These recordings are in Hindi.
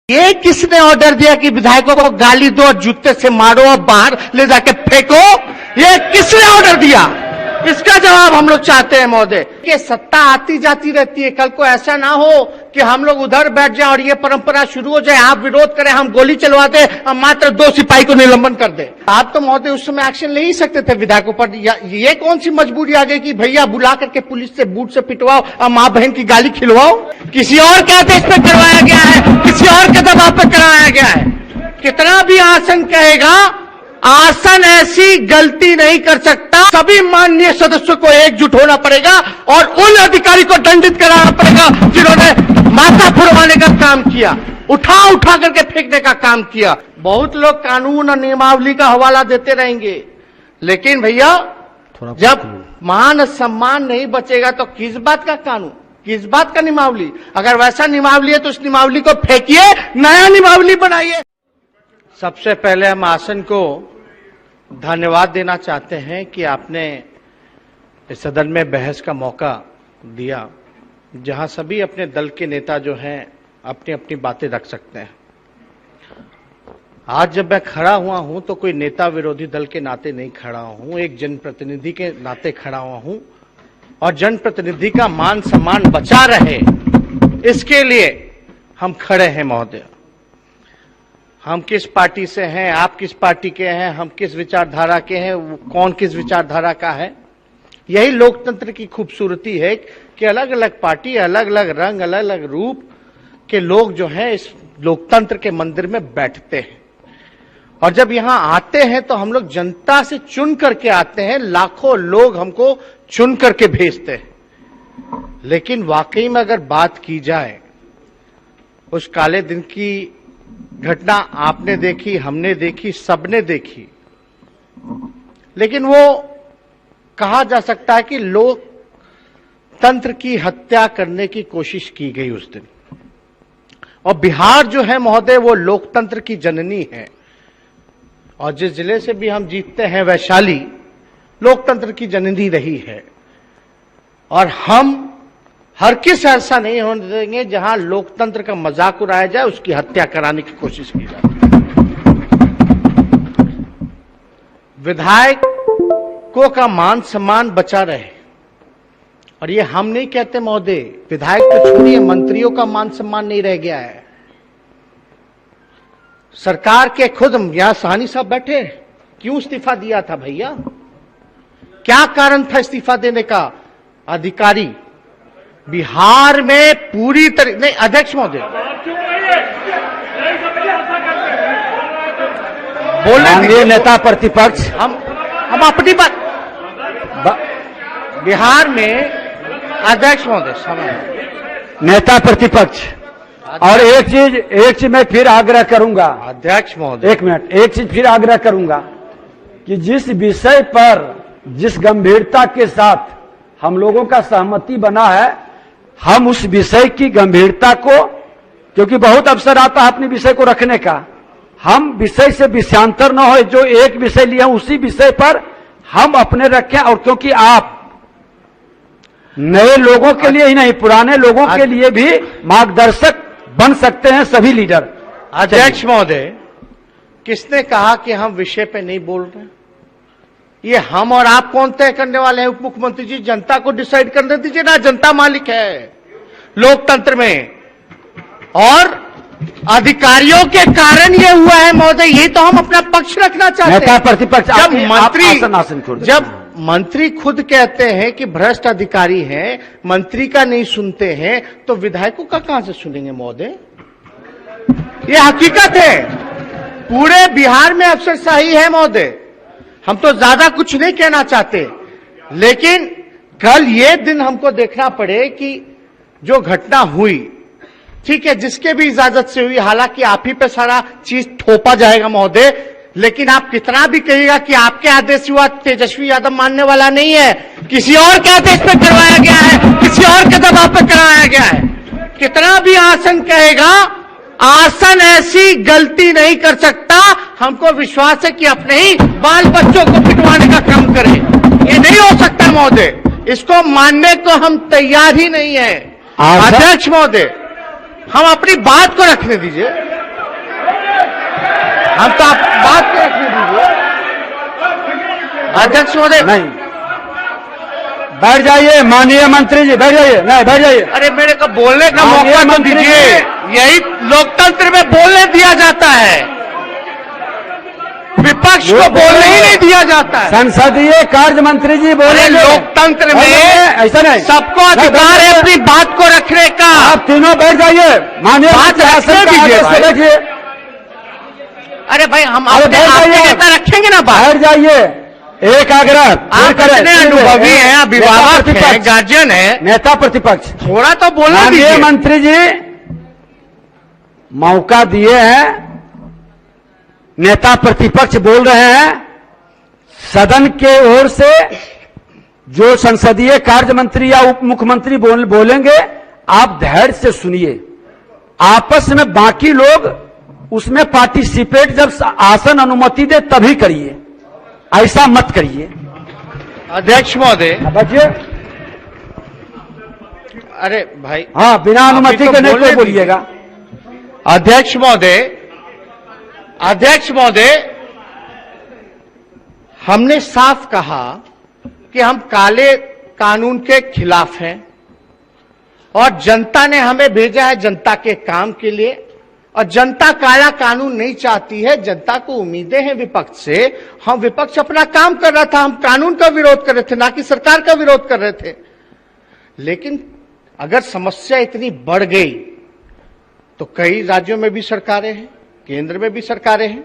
ये किसने ऑर्डर दिया कि विधायकों को गाली दो और जूते से मारो और बाहर ले जाके फेंको? ये किसने ऑर्डर दिया? इसका जवाब हम लोग चाहते हैं महोदय। ये सत्ता आती जाती रहती है, कल को ऐसा ना हो कि हम लोग उधर बैठ जाएं और ये परंपरा शुरू हो जाए, आप विरोध करें, हम गोली चलवा दें और मात्र 2 सिपाही को निलंबन कर दें। आप तो महोदय उस समय एक्शन ले ही सकते थे विधायकों पर। ये कौन सी मजबूरी आ गई कि भैया बुला करके पुलिस से बूट से पिटवाओ और माँ बहन की गाली खिलवाओ? किसी और के आदेश पे करवाया गया है, किसी और के दबाव पे कराया गया है। कितना भी आसन कहेगा, आसन ऐसी गलती नहीं कर सकता। सभी माननीय सदस्यों को एकजुट होना पड़ेगा और उन अधिकारी को दंडित कराना पड़ेगा जिन्होंने माथा फुड़वाने का काम किया, उठा उठा करके फेंकने का काम किया। बहुत लोग कानून और नियमावली का हवाला देते रहेंगे, लेकिन भैया जब मान सम्मान नहीं बचेगा तो किस बात का कानून, किस बात का नियमावली? अगर वैसा नियमावली है तो उस नियमावली को फेंकिए, नया नियमावली बनाइए। सबसे पहले हम आसन को धन्यवाद देना चाहते हैं कि आपने इस सदन में बहस का मौका दिया, जहां सभी अपने दल के नेता जो हैं अपनी अपनी बातें रख सकते हैं। आज जब मैं खड़ा हुआ हूं तो कोई नेता विरोधी दल के नाते नहीं खड़ा हूं, एक जनप्रतिनिधि के नाते खड़ा हुआ हूं और जनप्रतिनिधि का मान सम्मान बचा रहे, इसके लिए हम खड़े हैं महोदय। हम किस पार्टी से हैं, आप किस पार्टी के हैं, हम किस विचारधारा के हैं, कौन किस विचारधारा का है, यही लोकतंत्र की खूबसूरती है कि अलग अलग पार्टी, अलग अलग रंग, अलग अलग रूप के लोग जो हैं इस लोकतंत्र के मंदिर में बैठते हैं। और जब यहां आते हैं तो हम लोग जनता से चुन करके आते हैं, लाखों लोग हमको चुन करके भेजते हैं। लेकिन वाकई में अगर बात की जाए, उस काले दिन की घटना आपने देखी, हमने देखी, सबने देखी, लेकिन वो कहा जा सकता है कि लोकतंत्र की हत्या करने की कोशिश की गई उस दिन। और बिहार जो है महोदय वो लोकतंत्र की जननी है, और जिस जिले से भी हम जीतते हैं वैशाली लोकतंत्र की जननी रही है। और हम हर किस ऐसा नहीं होने देंगे जहां लोकतंत्र का मजाक उड़ाया जाए, उसकी हत्या कराने की कोशिश की जाए। विधायकों का मान सम्मान बचा रहे, और ये हम नहीं कहते महोदय, विधायक तो छोड़िए, मंत्रियों का मान सम्मान नहीं रह गया है। सरकार के खुद यहां साहनी साहब बैठे, क्यों इस्तीफा दिया था भैया? क्या कारण था इस्तीफा देने का? अधिकारी बिहार में पूरी तरह नहीं, अध्यक्ष महोदय बोले नेता प्रतिपक्ष, हम अपनी बात, बिहार में अध्यक्ष महोदय समय नेता प्रतिपक्ष। और एक चीज मैं फिर आग्रह करूंगा अध्यक्ष महोदय, एक मिनट, एक चीज फिर आग्रह करूंगा कि जिस विषय पर जिस गंभीरता के साथ हम लोगों का सहमति बना है, हम उस विषय की गंभीरता को, क्योंकि बहुत अवसर आता है अपने विषय को रखने का, हम विषय से विषयांतर न हो, जो एक विषय लिया उसी विषय पर हम अपने रखें। और क्योंकि आप नए लोगों के लिए ही नहीं, पुराने लोगों के लिए भी मार्गदर्शक बन सकते हैं सभी लीडर। अध्यक्ष महोदय, किसने कहा कि हम विषय पे नहीं बोल रहे? ये हम और आप कौन तय करने वाले हैं? उप मुख्यमंत्री जी, जनता को डिसाइड करने दीजिए ना, जनता मालिक है लोकतंत्र में। और अधिकारियों के कारण ये हुआ है महोदय, यही तो हम अपना पक्ष रखना चाहते हैं। नेता प्रतिपक्ष, जब मंत्री खुद कहते हैं कि भ्रष्ट अधिकारी हैं, मंत्री का नहीं सुनते हैं, तो विधायकों का कहां से सुनेंगे महोदय? ये हकीकत है, पूरे बिहार में अफसरशाही है महोदय। हम तो ज्यादा कुछ नहीं कहना चाहते, लेकिन कल ये दिन हमको देखना पड़े कि जो घटना हुई, ठीक है, जिसके भी इजाजत से हुई, हालांकि आप ही पे सारा चीज थोपा जाएगा महोदय, लेकिन आप कितना भी कहिएगा कि आपके आदेश से हुआ, तेजस्वी यादव मानने वाला नहीं है। किसी और के आदेश पे करवाया गया है, किसी और के दबाव पे कराया गया है। कितना भी आसन कहेगा, आसन ऐसी गलती नहीं कर सकता। हमको विश्वास है कि अपने ही बाल बच्चों को पिटवाने का काम करें, ये नहीं हो सकता महोदय, इसको मानने को हम तैयार ही नहीं है। अध्यक्ष महोदय, हम अपनी बात को रखने दीजिए। हम तो आप बात को रखने दीजिए। अध्यक्ष महोदय नहीं, बैठ जाइए माननीय मंत्री जी, बैठ जाइए। नहीं, बैठ जाइए। अरे मेरे को बोलने का मौका तो दीजिए, यही लोकतंत्र में बोलने दिया जाता है, विपक्ष को बोलने ही नहीं दिया जाता है। संसदीय कार्य मंत्री जी बोले। लोकतंत्र में ऐसा नहीं, सबको अधिकार है अपनी बात को रखने का। आप तीनों बैठ जाइए, माननीय बात रखने दीजिए भाई। बैठिए। अरे भाई हम अपने नेता रखेंगे ना बात। बैठ जाइए। एक आग्रह, आप इतने अनुभवी हैं, अभिभावक हैं, गार्जियन है, नेता प्रतिपक्ष, थोड़ा तो बोलना दीजिए। माननीय मंत्री जी मौका दिए हैं, नेता प्रतिपक्ष बोल रहे हैं, सदन के ओर से जो संसदीय कार्य मंत्री या उप मुख्यमंत्री बोलेंगे, आप धैर्य से सुनिए। आपस में बाकी लोग उसमें पार्टिसिपेट जब आसन अनुमति दे तभी करिए, ऐसा मत करिए। अध्यक्ष महोदय बचिए। अरे भाई, हाँ, बिना अनुमति के नहीं कोई बोलिएगा। अध्यक्ष महोदय, अध्यक्ष महोदय, हमने साफ कहा कि हम काले कानून के खिलाफ हैं और जनता ने हमें भेजा है जनता के काम के लिए, और जनता काला कानून नहीं चाहती है। जनता को उम्मीदें हैं विपक्ष से। हम विपक्ष अपना काम कर रहा था, हम कानून का विरोध कर रहे थे, ना कि सरकार का विरोध कर रहे थे। लेकिन अगर समस्या इतनी बढ़ गई तो कई राज्यों में भी सरकारें हैं, केंद्र में भी सरकारें हैं,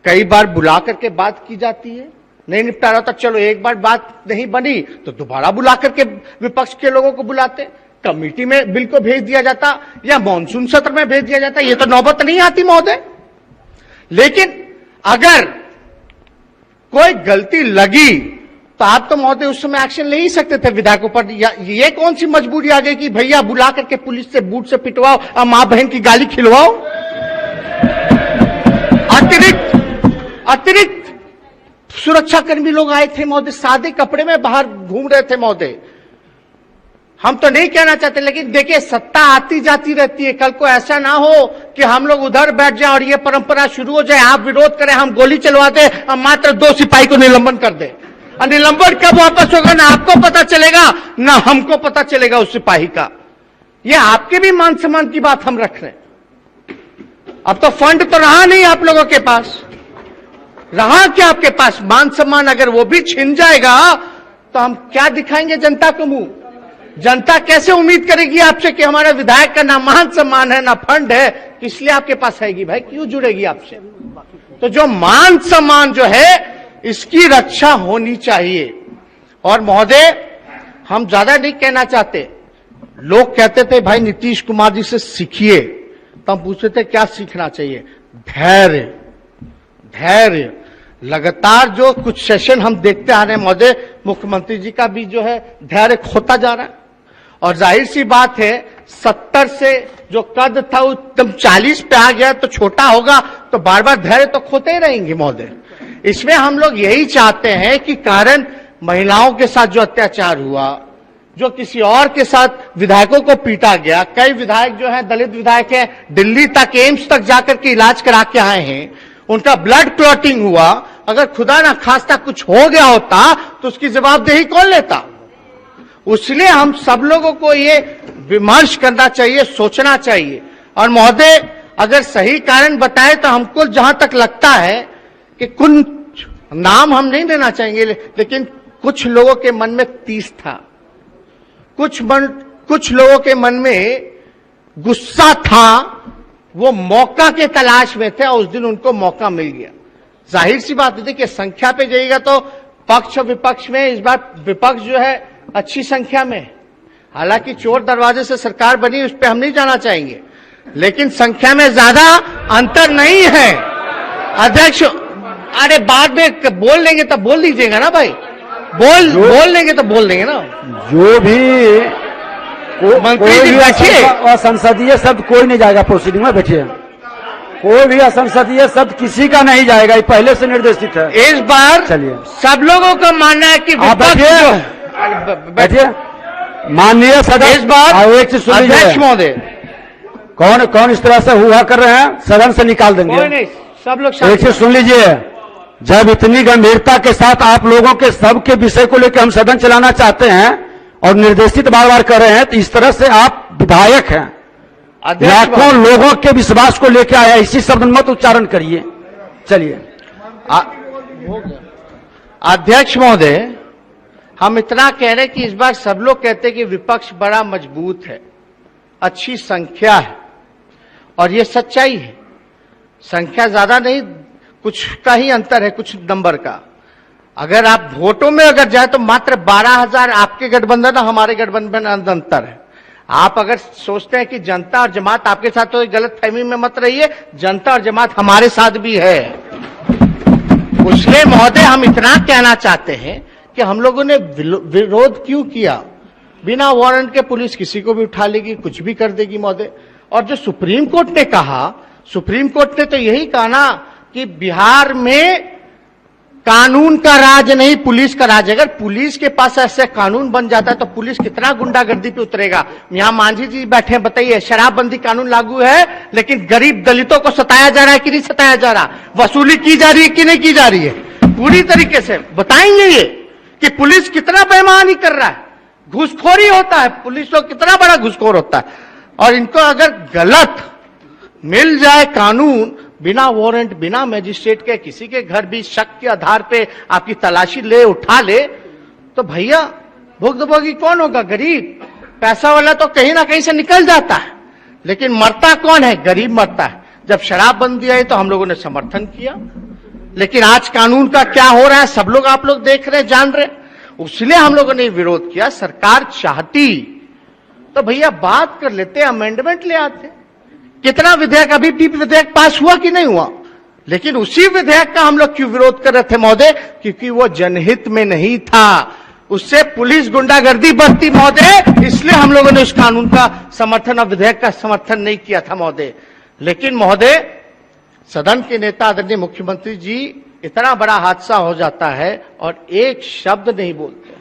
कई बार बुला करके बात की जाती है, नहीं निपटा रहा था, चलो एक बार बात नहीं बनी तो दोबारा बुला करके विपक्ष के लोगों को बुलाते, कमेटी में बिल को भेज दिया जाता या मॉनसून सत्र में भेज दिया जाता। ये तो नौबत नहीं आती महोदय। लेकिन अगर कोई गलती लगी तो आप तो महोदय उस समय एक्शन ले ही सकते थे विधायकों पर। ये कौन सी मजबूरी आ गई कि भैया बुला करके पुलिस से बूट से पिटवाओ और मां बहन की गाली खिलवाओ। अतिरिक्त सुरक्षाकर्मी लोग आए थे महोदय, सादे कपड़े में बाहर घूम रहे थे महोदय। हम तो नहीं कहना चाहते, लेकिन देखिए सत्ता आती जाती रहती है। कल को ऐसा ना हो कि हम लोग उधर बैठ जाएं और ये परंपरा शुरू हो जाए, आप विरोध करें, हम गोली चलवा दें और मात्र 2 सिपाही को निलंबन कर दें। और निलंबन कब वापस होगा ना आपको पता चलेगा ना हमको पता चलेगा उस सिपाही का। ये आपके भी मान सम्मान की बात हम रख रहे हैं। अब तो फंड तो रहा नहीं आप लोगों के पास, रहा क्या आपके पास मान सम्मान? अगर वो भी छिन जाएगा तो हम क्या दिखाएंगे जनता को मुंह? जनता कैसे उम्मीद करेगी आपसे कि हमारे विधायक का ना मान सम्मान है ना फंड है, इसलिए आपके पास आएगी भाई, क्यों जुड़ेगी आपसे? तो जो मान सम्मान जो है इसकी रक्षा होनी चाहिए। और महोदय हम ज्यादा नहीं कहना चाहते, लोग कहते थे भाई नीतीश कुमार जी से सीखिए, तो हम पूछते थे क्या सीखना चाहिए? धैर्य। धैर्य लगातार जो कुछ सेशन हम देखते आ रहे हैं महोदय, मुख्यमंत्री जी का भी जो है धैर्य खोता जा रहा है। और जाहिर सी बात है 70 से जो कद था वो एकदम 40 पे आ गया, तो छोटा होगा तो बार बार धैर्य तो खोते ही रहेंगे महोदय। इसमें हम लोग यही चाहते हैं कि कारण महिलाओं के साथ जो अत्याचार हुआ, जो किसी और के साथ विधायकों को पीटा गया, कई विधायक जो है दलित विधायक है, दिल्ली तक एम्स तक जाकर के इलाज करा के आए हैं, उनका ब्लड क्लॉटिंग हुआ। अगर खुदा ना खास्ता कुछ हो गया होता तो उसकी जवाबदेही कौन लेता? इसलिए हम सब लोगों को ये विमर्श करना चाहिए, सोचना चाहिए। और महोदय अगर सही कारण बताए तो हमको जहां तक लगता है कि कुछ नाम हम नहीं देना चाहेंगे, लेकिन कुछ लोगों के मन में तीस था, कुछ लोगों के मन में गुस्सा था, वो मौका के तलाश में थे और उस दिन उनको मौका मिल गया। जाहिर सी बात है कि संख्या पे जाइएगा तो पक्ष और विपक्ष में इस बार विपक्ष जो है अच्छी संख्या में, हालांकि चोर दरवाजे से सरकार बनी उस पर हम नहीं जाना चाहेंगे, लेकिन संख्या में ज्यादा अंतर नहीं है। अध्यक्ष अरे बाद में बोल लेंगे तब बोल दीजिएगा ना भाई, बोल लेंगे तो बोल देंगे ना। जो भी मंत्री जी बैठिए, असंसदीय शब्द कोई नहीं जाएगा प्रोसीडिंग में, बैठिए। कोई भी असंसदीय शब्द किसी का नहीं जाएगा, ये पहले से निर्देशित है। इस बार चलिए सब लोगों का मानना है कि बैठिए माननीय सदस्य, इस बार एक चीज सुन अध्यक्ष महोदय, कौन इस तरह से हुआ कर रहे हैं, सदन से निकाल देंगे। कोई नहीं, सब लोग एक से सुन लीजिए, जब इतनी गंभीरता के साथ आप लोगों के सबके विषय को लेकर हम सदन चलाना चाहते हैं और निर्देशित बार बार कर रहे हैं, तो इस तरह से आप विधायक हैं, लाखों लोगों के विश्वास को लेकर आया, इसी शब्द मत उच्चारण करिए। चलिए। अध्यक्ष महोदय, हम इतना कह रहे कि इस बार सब लोग कहते कि विपक्ष बड़ा मजबूत है, अच्छी संख्या है, और ये सच्चाई है। संख्या ज्यादा नहीं, कुछ का ही अंतर है, कुछ नंबर का। अगर आप वोटों में अगर जाए तो मात्र 12,000 आपके गठबंधन और हमारे गठबंधन अंतर है। आप अगर सोचते हैं कि जनता और जमात आपके साथ, तो गलत फहमी में मत रहिए, जनता और जमात हमारे साथ भी है। इसलिए महोदय हम इतना कहना चाहते हैं कि हम लोगों ने विरोध क्यों किया। बिना वारंट के पुलिस किसी को भी उठा लेगी, कुछ भी कर देगी महोदय। और जो सुप्रीम कोर्ट ने कहा, सुप्रीम कोर्ट ने तो यही कहा ना कि बिहार में कानून का राज नहीं, पुलिस का राज। अगर पुलिस के पास ऐसे कानून बन जाता है तो पुलिस कितना गुंडागर्दी पे उतरेगा। यहां मांझी जी बैठे हैं, बताइए, शराबबंदी कानून लागू है, लेकिन गरीब दलितों को सताया जा रहा है कि नहीं सताया जा रहा, वसूली की जा रही है कि नहीं की जा रही है, पूरी तरीके से बताएंगे ये कि पुलिस कितना बेईमानी कर रहा है, घूसखोरी होता है, पुलिस लोग कितना बड़ा घूसखोर होता है। और इनको अगर गलत मिल जाए कानून, बिना वारंट, बिना मजिस्ट्रेट के किसी के घर भी शक के आधार पे आपकी तलाशी ले, उठा ले, तो भैया भुगतभोगी कौन होगा? गरीब। पैसा वाला तो कहीं ना कहीं से निकल जाता है, लेकिन मरता कौन है? गरीब मरता है। जब शराबबंदी आई तो हम लोगों ने समर्थन किया, लेकिन आज कानून का क्या हो रहा है सब लोग, आप लोग देख रहे, जान रहे, इसलिए हम लोगों ने विरोध किया। सरकार चाहती तो भैया बात कर लेते, अमेंडमेंट ले आते। कितना विधेयक, अभी भी विधेयक पास हुआ कि नहीं हुआ, लेकिन उसी विधेयक का हम लोग क्यों विरोध कर रहे थे महोदय? क्योंकि वो जनहित में नहीं था, उससे पुलिस गुंडागर्दी बढ़ती महोदय, इसलिए हम लोगों ने उस कानून का समर्थन और विधेयक का समर्थन नहीं किया था महोदय। लेकिन महोदय, सदन के नेता आदरणीय मुख्यमंत्री जी, इतना बड़ा हादसा हो जाता है और एक शब्द नहीं बोलते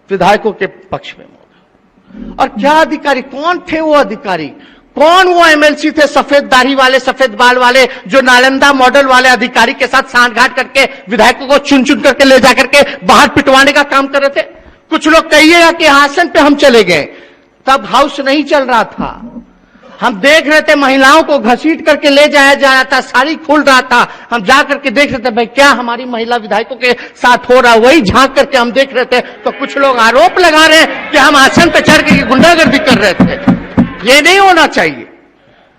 विधायकों के पक्ष में महोदय। और क्या अधिकारी, कौन थे वो अधिकारी, कौन वो एमएलसी थे सफेद दाढ़ी वाले, सफेद बाल वाले, जो नालंदा मॉडल वाले अधिकारी के साथ सांठगांठ करके विधायकों को चुन चुन करके ले जाकर के बाहर पिटवाने का काम कर रहे थे? कुछ लोग कहिएगा कि आसन पे हम चले गए, तब हाउस नहीं चल रहा था, हम देख रहे थे महिलाओं को घसीट करके ले जाया जा रहा था, साड़ी खुल रहा था, हम जा करके देख रहे थे भाई क्या हमारी महिला विधायकों के साथ हो रहा, वही झांक करके हम देख रहे थे। तो कुछ लोग आरोप लगा रहे हैं कि हम आसन पे चढ़ के गुंडागर्दी कर रहे थे। ये नहीं होना चाहिए।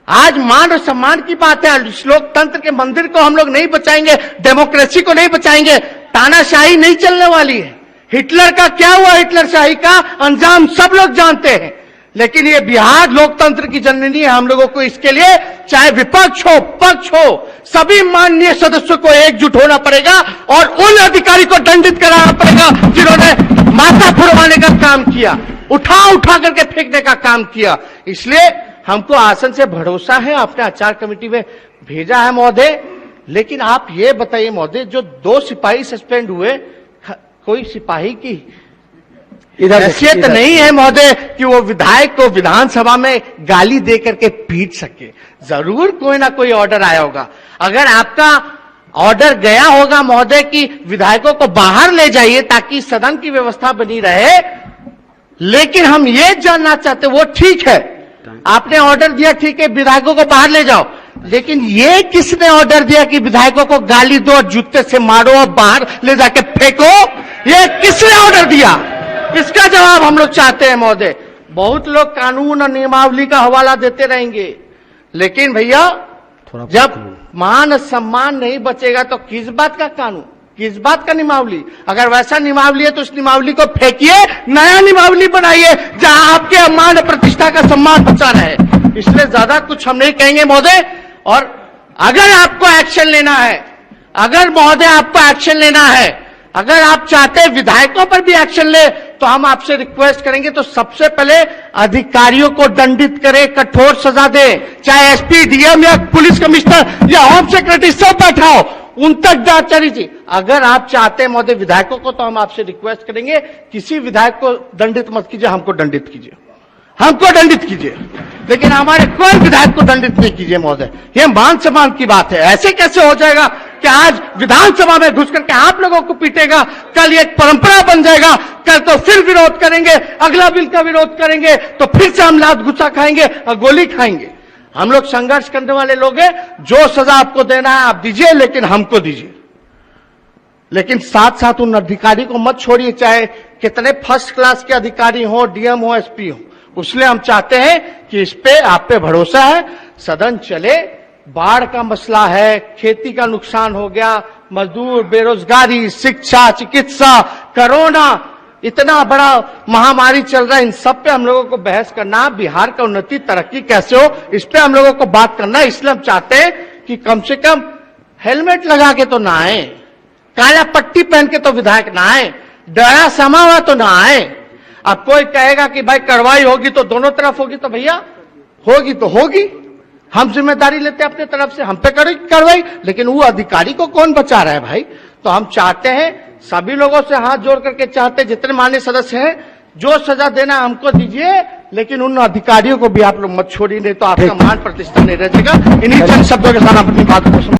आज मान और सम्मान की बात है, लोकतंत्र के मंदिर को हम लोग नहीं बचाएंगे, डेमोक्रेसी को नहीं बचाएंगे, तानाशाही नहीं चलने वाली है। हिटलर का क्या हुआ, हिटलर शाही का अंजाम सब लोग जानते हैं। लेकिन ये बिहार लोकतंत्र की जननी है, हम लोगों को इसके लिए चाहे विपक्ष हो पक्ष हो, सभी माननीय सदस्यों को एकजुट होना पड़ेगा और उन अधिकारी को दंडित कराना पड़ेगा जिन्होंने माथा फुड़वाने का काम किया, उठा उठा करके फेंकने का काम किया। इसलिए हमको आसन से भरोसा है, आपने आचार कमेटी में भेजा है महोदय। लेकिन आप ये बताइए महोदय, जो 2 सिपाही सस्पेंड हुए, कोई सिपाही की हैसियत नहीं है महोदय कि वो विधायक को विधानसभा में गाली दे करके पीट सके। जरूर कोई ना कोई ऑर्डर आया होगा। अगर आपका ऑर्डर गया होगा महोदय कि विधायकों को बाहर ले जाइए ताकि सदन की व्यवस्था बनी रहे, लेकिन हम ये जानना चाहते, वो ठीक है आपने ऑर्डर दिया, ठीक है विधायकों को बाहर ले जाओ, लेकिन ये किसने ऑर्डर दिया कि विधायकों को गाली दो और जूते से मारो और बाहर ले जाके फेंको? ये किसने ऑर्डर दिया? इसका जवाब हम लोग चाहते हैं महोदय। बहुत लोग कानून और नियमावली का हवाला देते रहेंगे, लेकिन भैया जब मान सम्मान नहीं बचेगा तो किस बात का कानून, किस बात का नियमावली? अगर वैसा नियमावली है तो उस नियमावली को फेंकिए, नया नियमावली बनाइए जहां आपके मान प्रतिष्ठा का सम्मान बचा रहे। इसलिए ज्यादा कुछ हम नहीं कहेंगे महोदय। और अगर आपको एक्शन लेना है, अगर महोदय आपको एक्शन लेना है, अगर आप चाहते हैं विधायकों पर भी एक्शन ले, तो हम आपसे रिक्वेस्ट करेंगे तो सबसे पहले अधिकारियों को दंडित करें, कठोर सजा दे, चाहे एसपी, डीएम या पुलिस कमिश्नर या होम सेक्रेटरी सब बैठाओ, उन तक जांच चाहिए। अगर आप चाहते हैं महोदय विधायकों को, तो हम आपसे रिक्वेस्ट करेंगे किसी विधायक को दंडित मत कीजिए, हमको दंडित कीजिए। हमको दंडित कीजिए, लेकिन हमारे कोई विधायक को दंडित नहीं कीजिए महोदय। ये मान सम्मान की बात है। ऐसे कैसे हो जाएगा कि आज विधानसभा में घुस करके आप लोगों को पीटेगा, कल ये एक परंपरा बन जाएगा, कल तो फिर विरोध करेंगे, अगला बिल का विरोध करेंगे तो फिर से हम लात गुस्सा खाएंगे और गोली खाएंगे। हम लोग संघर्ष करने वाले लोग हैं, जो सजा आपको देना है आप दीजिए, लेकिन हमको दीजिए। लेकिन साथ साथ उन अधिकारी को मत छोड़िए, चाहे कितने फर्स्ट क्लास के अधिकारी हो, डीएम हो, एसपी हो। उसलिए हम चाहते हैं कि इस पे आप पे भरोसा है, सदन चले। बाढ़ का मसला है, खेती का नुकसान हो गया, मजदूर, बेरोजगारी, शिक्षा, चिकित्सा, कोरोना, इतना बड़ा महामारी चल रहा है, इन सब पे हम लोगों को बहस करना, बिहार का उन्नति तरक्की कैसे हो, इस पे हम लोगों को बात करना है। इसलिए हम चाहते हैं कि कम से कम हेलमेट लगा के तो ना आए, काला पट्टी पहन के तो विधायक ना आए, डरा समा हुआ तो ना आए। अब कोई कहेगा कि भाई कार्रवाई होगी तो दोनों तरफ होगी, तो भैया होगी तो होगी, हम जिम्मेदारी लेते हैं अपने तरफ से, हम पे करेगी कार्रवाई। लेकिन वो अधिकारी को कौन बचा रहा है भाई? तो हम चाहते हैं, सभी लोगों से हाथ जोड़ करके चाहते हैं, जितने माननीय सदस्य हैं, जो सजा देना हमको दीजिए, लेकिन उन अधिकारियों को भी आप लोग मत छोड़िए, नहीं तो आपका मान प्रतिष्ठा नहीं रहेगा। इन्हीं चंद शब्दों के साथ अपनी बात को